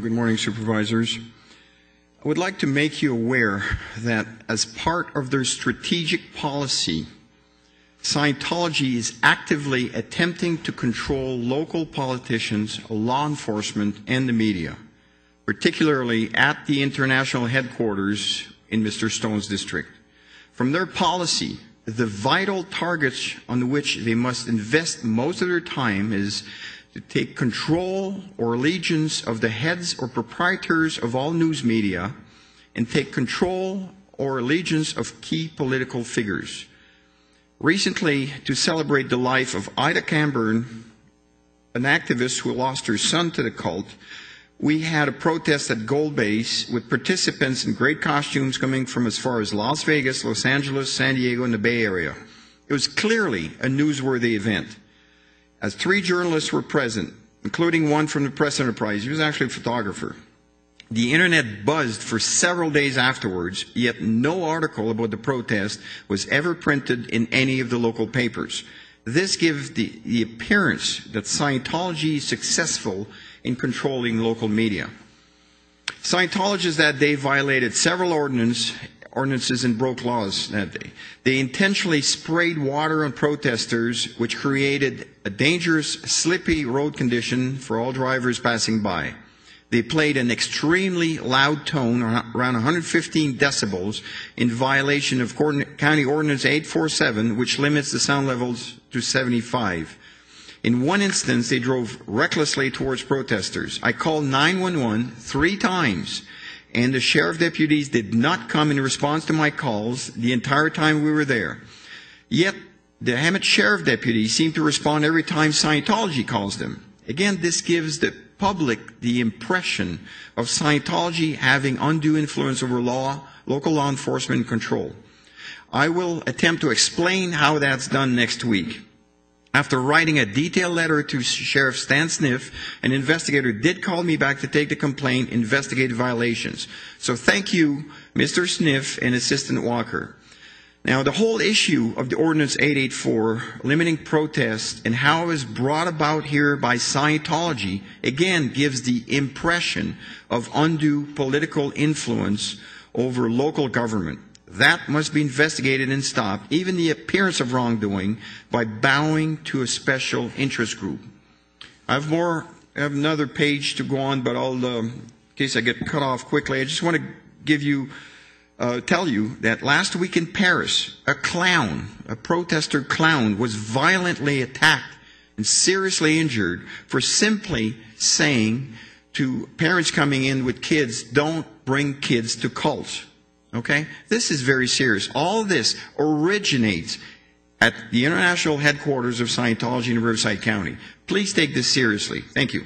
Good morning, Supervisors. I would like to make you aware that as part of their strategic policy, Scientology is actively attempting to control local politicians, law enforcement, and the media, particularly at the international headquarters in Mr. Stone's district. From their policy, the vital targets on which they must invest most of their time is to take control or allegiance of the heads or proprietors of all news media and take control or allegiance of key political figures. Recently, to celebrate the life of Ida Camburn, an activist who lost her son to the cult, we had a protest at Gold Base with participants in great costumes coming from as far as Las Vegas, Los Angeles, San Diego, and the Bay Area. It was clearly a newsworthy event, as 3 journalists were present, including one from the press enterprise. He was actually a photographer. The internet buzzed for several days afterwards, yet no article about the protest was ever printed in any of the local papers. This gives the appearance that Scientology is successful in controlling local media. Scientologists that day violated several ordinances and broke laws that day. They intentionally sprayed water on protesters, which created a dangerous, slippy road condition for all drivers passing by. They played an extremely loud tone, around 115 decibels, in violation of County Ordinance 847, which limits the sound levels to 75. In one instance, they drove recklessly towards protesters. I called 911 3 times, and the sheriff deputies did not come in response to my calls the entire time we were there. Yet, the Hammett sheriff deputies seem to respond every time Scientology calls them. Again, this gives the public the impression of Scientology having undue influence over local law enforcement and control. I will attempt to explain how that's done next week. After writing a detailed letter to Sheriff Stan Sniff, an investigator did call me back to take the complaint, investigate violations. So thank you, Mr. Sniff and Assistant Walker. Now, the whole issue of the Ordinance 884, limiting protests, and how it was brought about here by Scientology, again gives the impression of undue political influence over local government. That must be investigated and stopped, even the appearance of wrongdoing, by bowing to a special interest group. I have another page to go on, but in case I get cut off quickly, I just want to tell you that last week in Paris, a protester clown, was violently attacked and seriously injured for simply saying to parents coming in with kids, don't bring kids to cults. Okay? This is very serious. All this originates at the international headquarters of Scientology in Riverside County. Please take this seriously. Thank you.